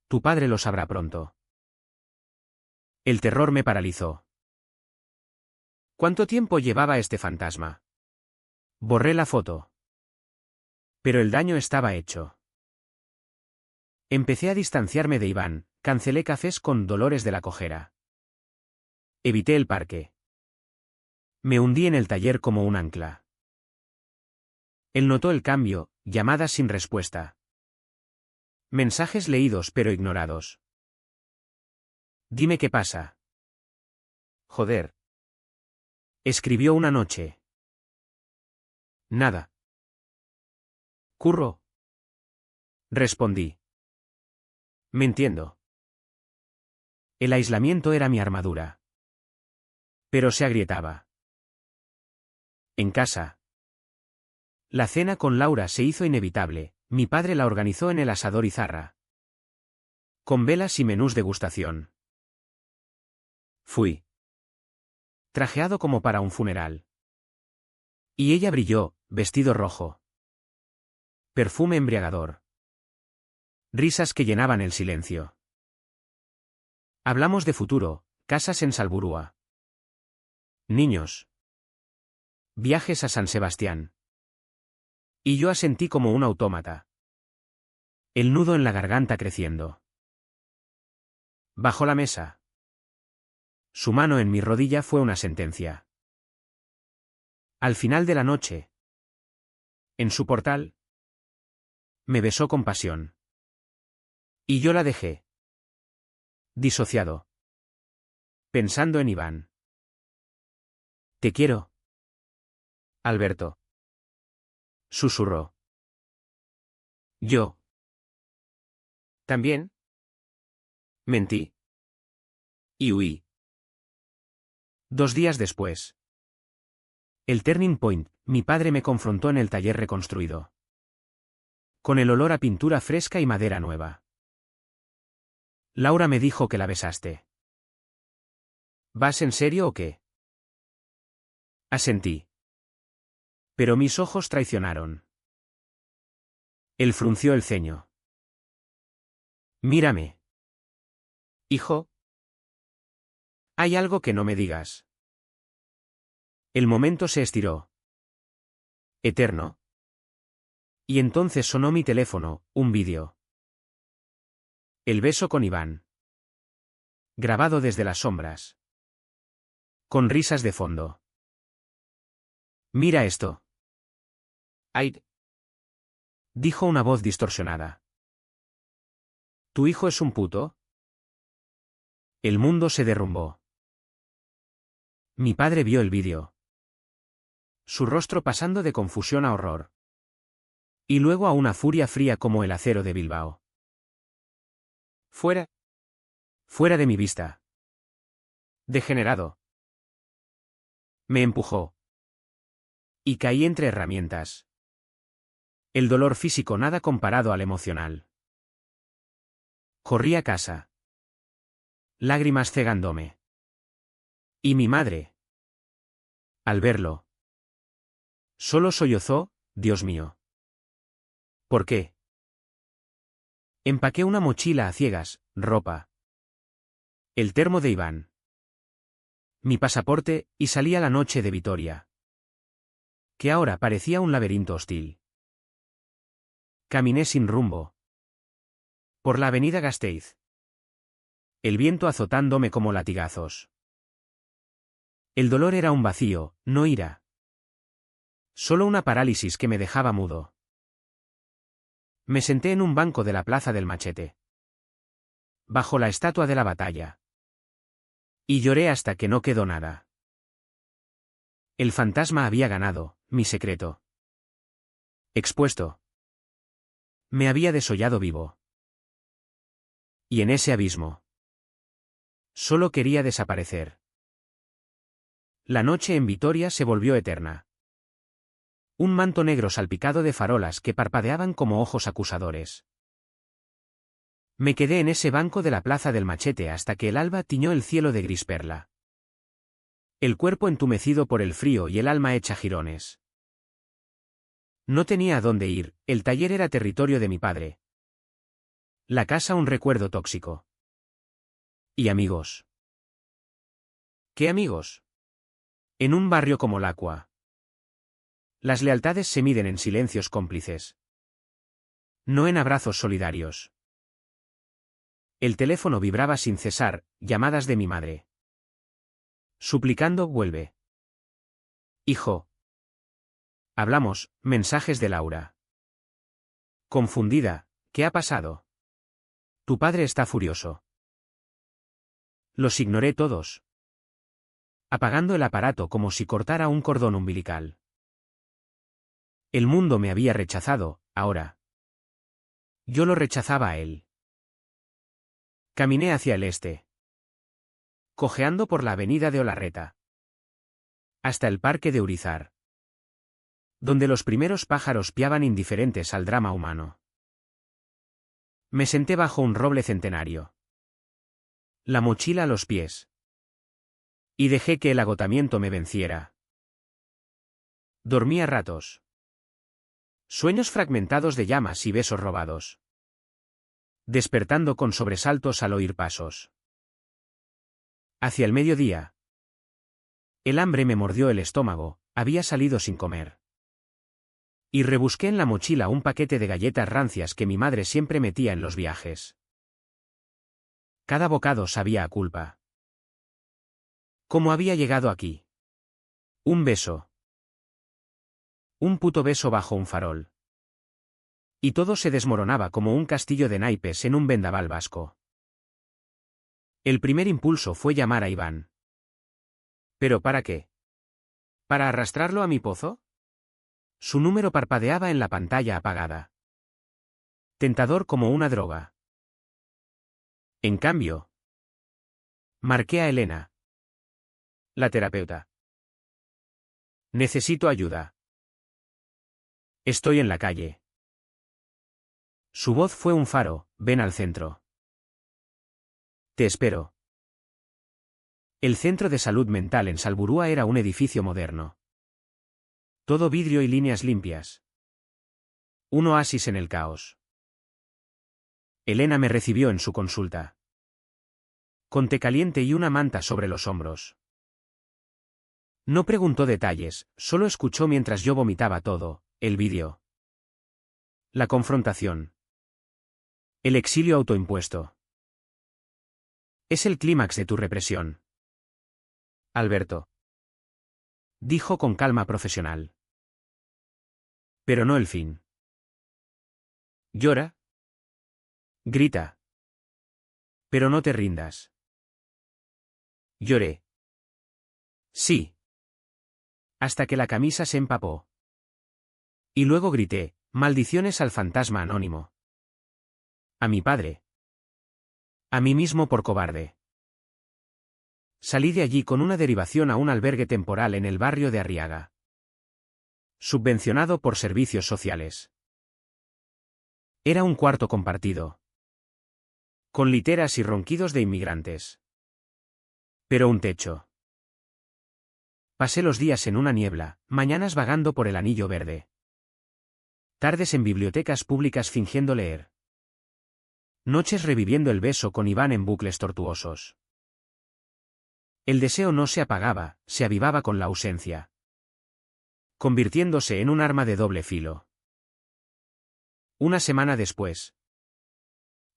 Tu padre lo sabrá pronto. El terror me paralizó. ¿Cuánto tiempo llevaba este fantasma? Borré la foto. Pero el daño estaba hecho. Empecé a distanciarme de Iván, cancelé cafés con dolores de la cojera. Evité el parque. Me hundí en el taller como un ancla. Él notó el cambio, llamadas sin respuesta. Mensajes leídos pero ignorados. Dime qué pasa. Joder. Escribió una noche. Nada. Curro. Respondí. Me entiendo. El aislamiento era mi armadura. Pero se agrietaba. En casa. La cena con Laura se hizo inevitable, mi padre la organizó en el asador Izarra. Con velas y menús degustación. Fui. Trajeado como para un funeral. Y ella brilló, vestido rojo. Perfume embriagador. Risas que llenaban el silencio. Hablamos de futuro, casas en Salburua. Niños. Viajes a San Sebastián. Y yo asentí como un autómata. El nudo en la garganta creciendo. Bajo la mesa. Su mano en mi rodilla fue una sentencia. Al final de la noche. En su portal. Me besó con pasión. Y yo la dejé. Disociado. Pensando en Iván. Te quiero. Alberto. Susurró. Yo. ¿También? Mentí. Y huí. 2 días después. El turning point, mi padre me confrontó en el taller reconstruido. Con el olor a pintura fresca y madera nueva. Laura me dijo que la besaste. ¿Vas en serio o qué? Asentí. Pero mis ojos traicionaron. Él frunció el ceño. Mírame. Hijo. Hay algo que no me digas. El momento se estiró. Eterno. Y entonces sonó mi teléfono, un vídeo. El beso con Iván. Grabado desde las sombras. Con risas de fondo. Mira esto. Ay. Dijo una voz distorsionada. ¿Tu hijo es un puto? El mundo se derrumbó. Mi padre vio el vídeo. Su rostro pasando de confusión a horror. Y luego a una furia fría como el acero de Bilbao. Fuera. Fuera de mi vista. Degenerado. Me empujó. Y caí entre herramientas. El dolor físico nada comparado al emocional. Corrí a casa. Lágrimas cegándome. Y mi madre. Al verlo. Solo sollozó, Dios mío. ¿Por qué? Empaqué una mochila a ciegas, ropa. El termo de Iván. Mi pasaporte, y salí a la noche de Vitoria. Que ahora parecía un laberinto hostil. Caminé sin rumbo. Por la avenida Gasteiz. El viento azotándome como latigazos. El dolor era un vacío, no ira. Solo una parálisis que me dejaba mudo. Me senté en un banco de la Plaza del Machete. Bajo la estatua de la batalla. Y lloré hasta que no quedó nada. El fantasma había ganado, mi secreto. Expuesto. Me había desollado vivo. Y en ese abismo. Solo quería desaparecer. La noche en Vitoria se volvió eterna. Un manto negro salpicado de farolas que parpadeaban como ojos acusadores. Me quedé en ese banco de la Plaza del Machete hasta que el alba tiñó el cielo de gris perla. El cuerpo entumecido por el frío y el alma hecha jirones. No tenía a dónde ir, el taller era territorio de mi padre. La casa un recuerdo tóxico. ¿Y amigos? ¿Qué amigos? En un barrio como Lacua. Las lealtades se miden en silencios cómplices. No en abrazos solidarios. El teléfono vibraba sin cesar, llamadas de mi madre. Suplicando, vuelve. Hijo. Hablamos, mensajes de Laura. Confundida, ¿qué ha pasado? Tu padre está furioso. Los ignoré todos. Apagando el aparato como si cortara un cordón umbilical. El mundo me había rechazado, ahora. Yo lo rechazaba a él. Caminé hacia el este. Cojeando por la avenida de Olarreta. Hasta el parque de Urizar. Donde los primeros pájaros piaban indiferentes al drama humano. Me senté bajo un roble centenario. La mochila a los pies. Y dejé que el agotamiento me venciera. Dormí a ratos. Sueños fragmentados de llamas y besos robados. Despertando con sobresaltos al oír pasos. Hacia el mediodía. El hambre me mordió el estómago, había salido sin comer. Y rebusqué en la mochila un paquete de galletas rancias que mi madre siempre metía en los viajes. Cada bocado sabía a culpa. ¿Cómo había llegado aquí? Un beso. Un puto beso bajo un farol. Y todo se desmoronaba como un castillo de naipes en un vendaval vasco. El primer impulso fue llamar a Iván. ¿Pero para qué? ¿Para arrastrarlo a mi pozo? Su número parpadeaba en la pantalla apagada. Tentador como una droga. En cambio, marqué a Elena. La terapeuta. Necesito ayuda. Estoy en la calle. Su voz fue un faro, ven al centro. Te espero. El centro de salud mental en Salburua era un edificio moderno. Todo vidrio y líneas limpias. Un oasis en el caos. Elena me recibió en su consulta. Con té caliente y una manta sobre los hombros. No preguntó detalles, solo escuchó mientras yo vomitaba todo, el vídeo. La confrontación. El exilio autoimpuesto. Es el clímax de tu represión. Alberto. Dijo con calma profesional. Pero no el fin. Llora. Grita. Pero no te rindas. Lloré. Sí. Hasta que la camisa se empapó. Y luego grité, maldiciones al fantasma anónimo. A mi padre. A mí mismo por cobarde. Salí de allí con una derivación a un albergue temporal en el barrio de Arriaga. Subvencionado por servicios sociales. Era un cuarto compartido. Con literas y ronquidos de inmigrantes. Pero un techo. Pasé los días en una niebla, mañanas vagando por el anillo verde. Tardes en bibliotecas públicas fingiendo leer. Noches reviviendo el beso con Iván en bucles tortuosos. El deseo no se apagaba, se avivaba con la ausencia. Convirtiéndose en un arma de doble filo. Una semana después.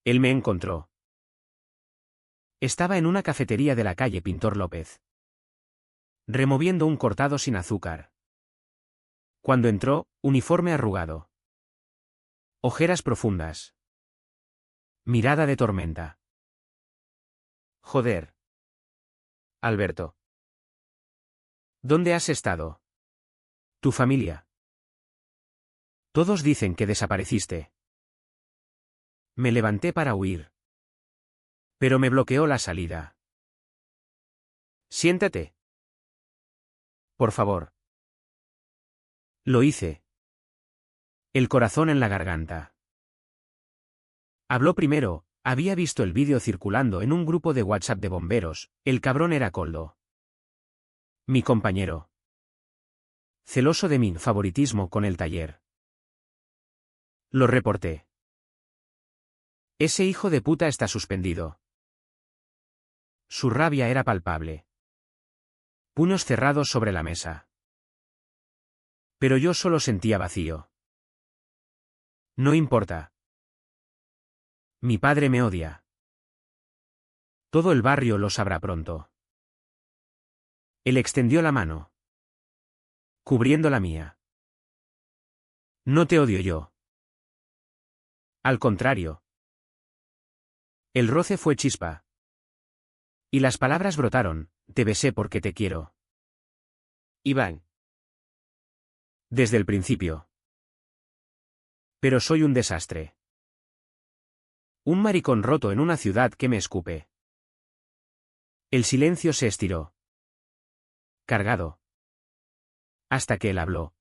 Él me encontró. Estaba en una cafetería de la calle Pintor López. Removiendo un cortado sin azúcar. Cuando entró, uniforme arrugado. Ojeras profundas. Mirada de tormenta. Joder. Alberto. ¿Dónde has estado? Tu familia. Todos dicen que desapareciste. Me levanté para huir. Pero me bloqueó la salida. Siéntate. Por favor. Lo hice. El corazón en la garganta. Habló primero. Había visto el vídeo circulando en un grupo de WhatsApp de bomberos. El cabrón era Koldo. Mi compañero. Celoso de mi favoritismo con el taller. Lo reporté. Ese hijo de puta está suspendido. Su rabia era palpable. Puños cerrados sobre la mesa. Pero yo solo sentía vacío. No importa. Mi padre me odia. Todo el barrio lo sabrá pronto. Él extendió la mano, cubriendo la mía. No te odio yo. Al contrario. El roce fue chispa. Y las palabras brotaron, te besé porque te quiero. Iván. Desde el principio. Pero soy un desastre. Un maricón roto en una ciudad que me escupe. El silencio se estiró. Cargado. Hasta que él habló.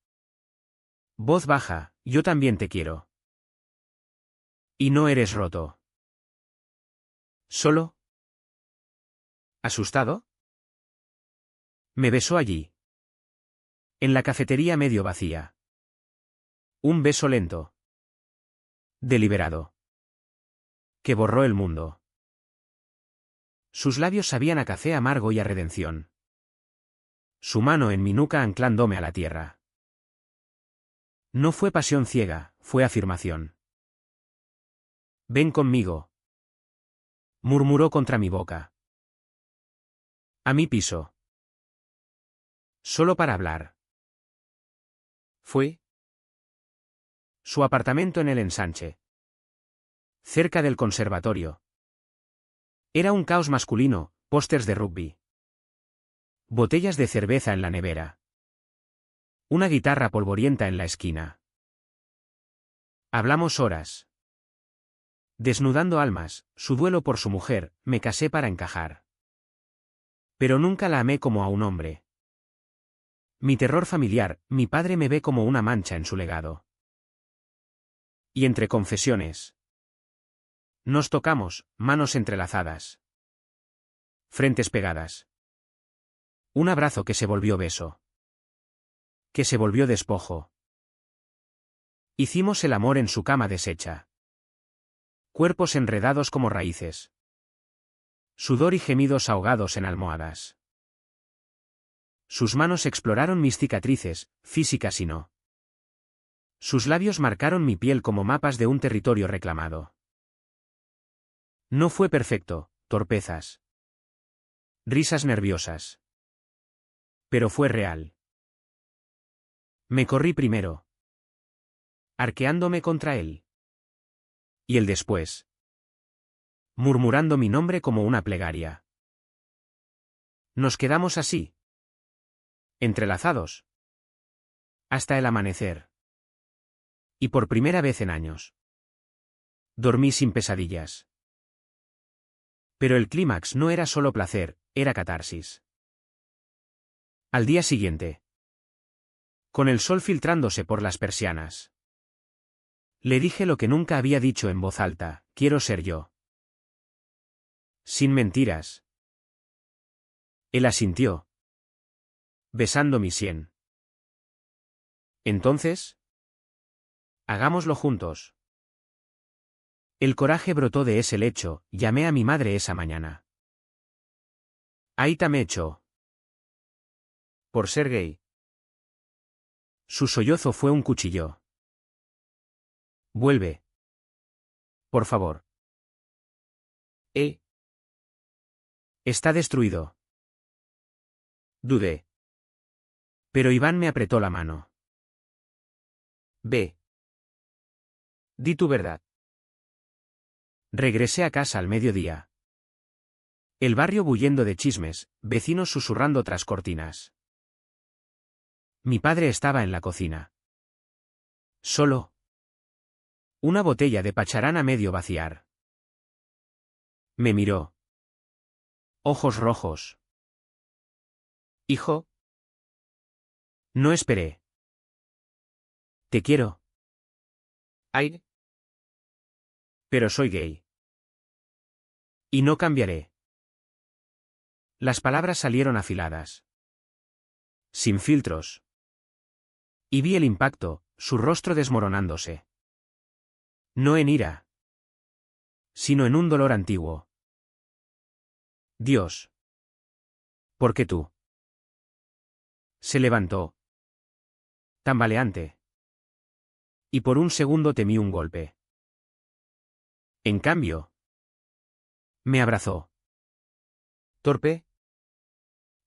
Voz baja, yo también te quiero. Y no eres roto. ¿Solo? ¿Asustado? Me besó allí. En la cafetería medio vacía. Un beso lento. Deliberado. Que borró el mundo. Sus labios sabían a café amargo y a redención. Su mano en mi nuca anclándome a la tierra. No fue pasión ciega, fue afirmación. Ven conmigo. Murmuró contra mi boca. A mi piso. Solo para hablar. Fue su apartamento en el ensanche. Cerca del conservatorio. Era un caos masculino, pósters de rugby. Botellas de cerveza en la nevera. Una guitarra polvorienta en la esquina. Hablamos horas. Desnudando almas, su duelo por su mujer, me casé para encajar. Pero nunca la amé como a un hombre. Mi terror familiar, mi padre me ve como una mancha en su legado. Y entre confesiones. Nos tocamos, manos entrelazadas. Frentes pegadas. Un abrazo que se volvió beso. Que se volvió despojo. Hicimos el amor en su cama deshecha. Cuerpos enredados como raíces. Sudor y gemidos ahogados en almohadas. Sus manos exploraron mis cicatrices, físicas y no. Sus labios marcaron mi piel como mapas de un territorio reclamado. No fue perfecto, torpezas. Risas nerviosas. Pero fue real. Me corrí primero. Arqueándome contra él. Y el después. Murmurando mi nombre como una plegaria. Nos quedamos así. Entrelazados. Hasta el amanecer. Y por primera vez en años. Dormí sin pesadillas. Pero el clímax no era solo placer, era catarsis. Al día siguiente. Con el sol filtrándose por las persianas. Le dije lo que nunca había dicho en voz alta, quiero ser yo. Sin mentiras. Él asintió. Besando mi sien. Entonces. Hagámoslo juntos. El coraje brotó de ese lecho, llamé a mi madre esa mañana. Aita me echó. Por ser gay. Su sollozo fue un cuchillo. Vuelve. Por favor. Está destruido. Dudé. Pero Iván me apretó la mano. Ve. Di tu verdad. Regresé a casa al mediodía. El barrio bullendo de chismes, vecinos susurrando tras cortinas. Mi padre estaba en la cocina. Solo. Una botella de pacharán a medio vaciar. Me miró. Ojos rojos. Hijo. No esperé. Te quiero. Ay. Pero soy gay. Y no cambiaré. Las palabras salieron afiladas. Sin filtros. Y vi el impacto, su rostro desmoronándose. No en ira, sino en un dolor antiguo. Dios. ¿Por qué tú? Se levantó. Tambaleante. Y por un segundo temí un golpe. En cambio, me abrazó. ¿Torpe?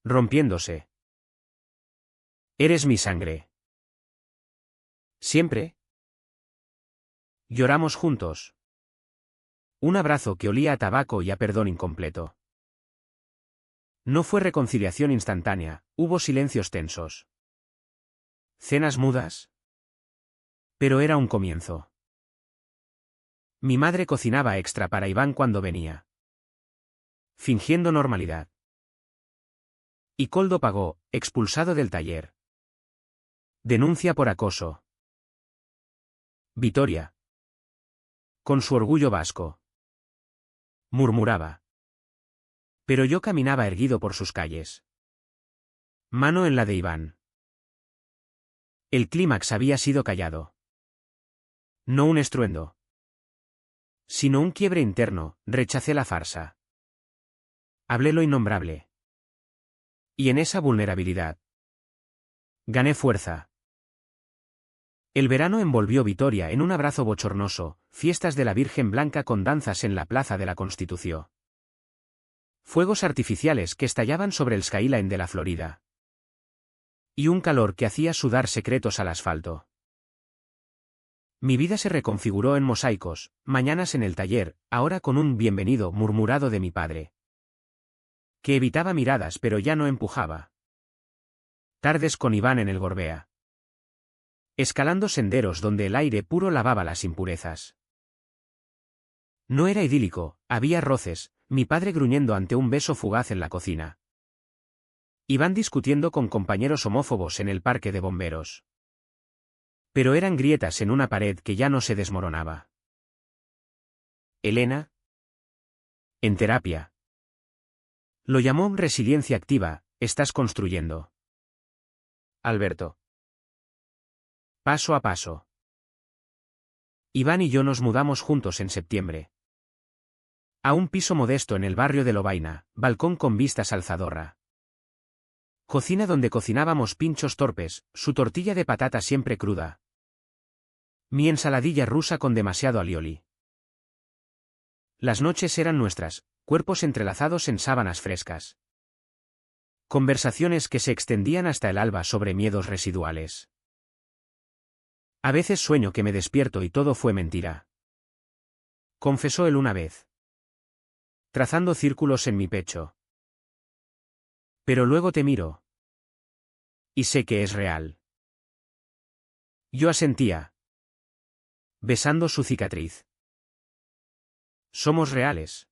Rompiéndose. Eres mi sangre. ¿Siempre? Lloramos juntos. Un abrazo que olía a tabaco y a perdón incompleto. No fue reconciliación instantánea, hubo silencios tensos. Cenas mudas. Pero era un comienzo. Mi madre cocinaba extra para Iván cuando venía. Fingiendo normalidad. Y Koldo pagó, expulsado del taller. Denuncia por acoso. Vitoria. Con su orgullo vasco. Murmuraba. Pero yo caminaba erguido por sus calles. Mano en la de Iván. El clímax había sido callado. No un estruendo. Sino un quiebre interno, rechacé la farsa. Hablé lo innombrable. Y en esa vulnerabilidad. Gané fuerza. El verano envolvió Vitoria en un abrazo bochornoso, fiestas de la Virgen Blanca con danzas en la Plaza de la Constitución. Fuegos artificiales que estallaban sobre el skyline de la Florida. Y un calor que hacía sudar secretos al asfalto. Mi vida se reconfiguró en mosaicos, mañanas en el taller, ahora con un bienvenido murmurado de mi padre. Que evitaba miradas pero ya no empujaba. Tardes con Iván en el Gorbea. Escalando senderos donde el aire puro lavaba las impurezas. No era idílico, había roces, mi padre gruñendo ante un beso fugaz en la cocina. Iván discutiendo con compañeros homófobos en el parque de bomberos. Pero eran grietas en una pared que ya no se desmoronaba. Elena. En terapia. Lo llamó resiliencia activa, estás construyendo. Alberto. Paso a paso. Iván y yo nos mudamos juntos en septiembre. A un piso modesto en el barrio de Lovaina, balcón con vistas al Zadorra. Cocina donde cocinábamos pinchos torpes, su tortilla de patata siempre cruda. Mi ensaladilla rusa con demasiado alioli. Las noches eran nuestras, cuerpos entrelazados en sábanas frescas. Conversaciones que se extendían hasta el alba sobre miedos residuales. A veces sueño que me despierto y todo fue mentira. Confesó él una vez. Trazando círculos en mi pecho. Pero luego te miro. Y sé que es real. Yo asentía. Besando su cicatriz. Somos reales.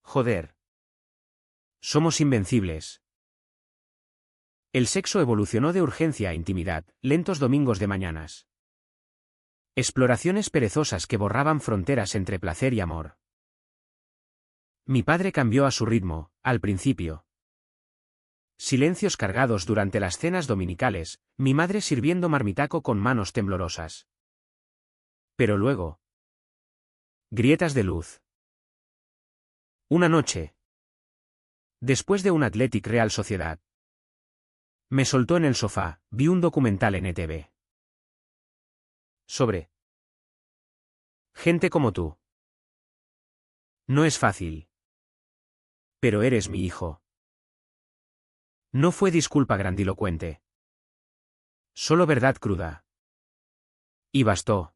Joder. Somos invencibles. El sexo evolucionó de urgencia a intimidad, lentos domingos de mañanas. Exploraciones perezosas que borraban fronteras entre placer y amor. Mi padre cambió a su ritmo, al principio. Silencios cargados durante las cenas dominicales, mi madre sirviendo marmitaco con manos temblorosas. Pero luego. Grietas de luz. Una noche. Después de un Athletic Real Sociedad. Me soltó en el sofá, vi un documental en ETV. Sobre. Gente como tú. No es fácil. Pero eres mi hijo. No fue disculpa grandilocuente. Solo verdad cruda. Y bastó.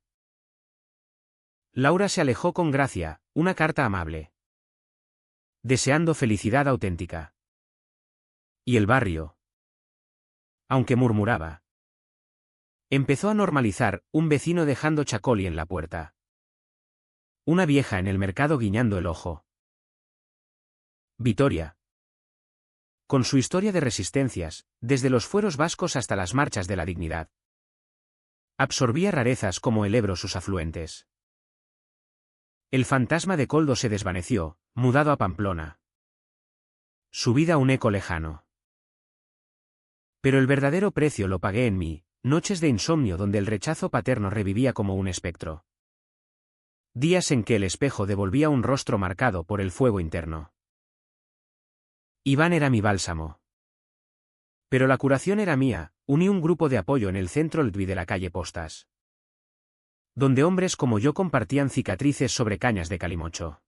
Laura se alejó con gracia, una carta amable. Deseando felicidad auténtica. Y el barrio. Aunque murmuraba. Empezó a normalizar, un vecino dejando chacoli en la puerta. Una vieja en el mercado guiñando el ojo. Vitoria. con su historia de resistencias, desde los fueros vascos hasta las marchas de la dignidad. Absorbía rarezas como el Ebro sus afluentes. El fantasma de Koldo se desvaneció, mudado a Pamplona. Su vida un eco lejano. Pero el verdadero precio lo pagué en mí, noches de insomnio donde el rechazo paterno revivía como un espectro. Días en que el espejo devolvía un rostro marcado por el fuego interno. Iván era mi bálsamo. Pero la curación era mía, uní un grupo de apoyo en el centro Ldvi de la calle Postas. Donde hombres como yo compartían cicatrices sobre cañas de calimocho.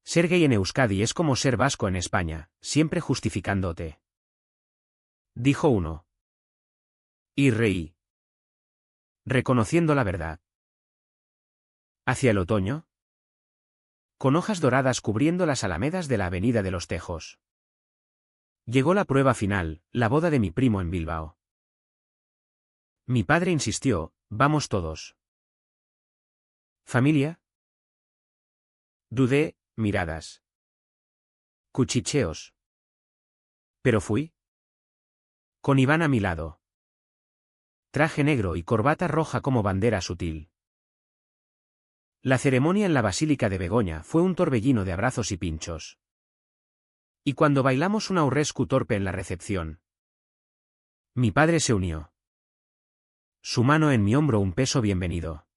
Ser gay en Euskadi es como ser vasco en España, siempre justificándote. Dijo uno. Y reí. Reconociendo la verdad. ¿Hacia el otoño? Con hojas doradas cubriendo las alamedas de la Avenida de los Tejos. Llegó la prueba final, la boda de mi primo en Bilbao. Mi padre insistió, vamos todos. ¿Familia? Dudé, miradas. Cuchicheos. Pero fui. Con Iván a mi lado. Traje negro y corbata roja como bandera sutil. La ceremonia en la Basílica de Begoña fue un torbellino de abrazos y pinchos. Y cuando bailamos un aurrescu torpe en la recepción. Mi padre se unió. Su mano en mi hombro un peso bienvenido.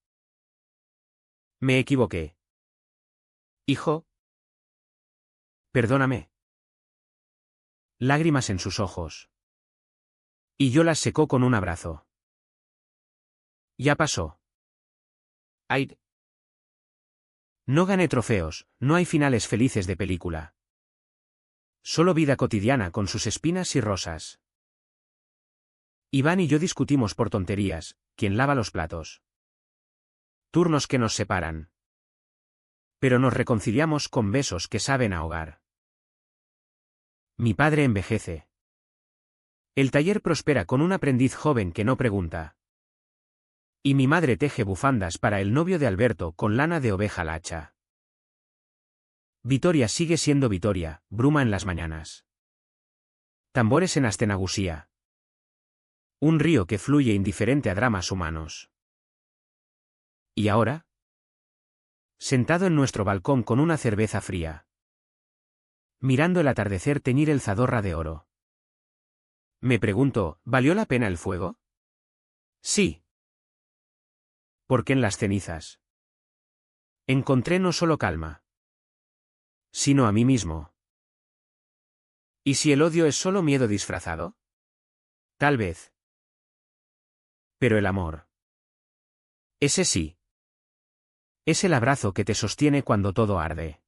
Me equivoqué. Hijo. Perdóname. Lágrimas en sus ojos. Y yo las secó con un abrazo. Ya pasó. Aire. No gané trofeos, no hay finales felices de película. Solo vida cotidiana con sus espinas y rosas. Iván y yo discutimos por tonterías, quién lava los platos. Turnos que nos separan. Pero nos reconciliamos con besos que saben ahogar. Mi padre envejece. El taller prospera con un aprendiz joven que no pregunta. Y mi madre teje bufandas para el novio de Alberto con lana de oveja lacha. Vitoria sigue siendo Vitoria, bruma en las mañanas. Tambores en Astenagusía. Un río que fluye indiferente a dramas humanos. ¿Y ahora? Sentado en nuestro balcón con una cerveza fría. Mirando el atardecer teñir el Zadorra de oro. Me pregunto, ¿valió la pena el fuego? Sí. Porque en las cenizas encontré no solo calma, sino a mí mismo. ¿Y si el odio es solo miedo disfrazado? Tal vez. Pero el amor. Ese sí. Es el abrazo que te sostiene cuando todo arde.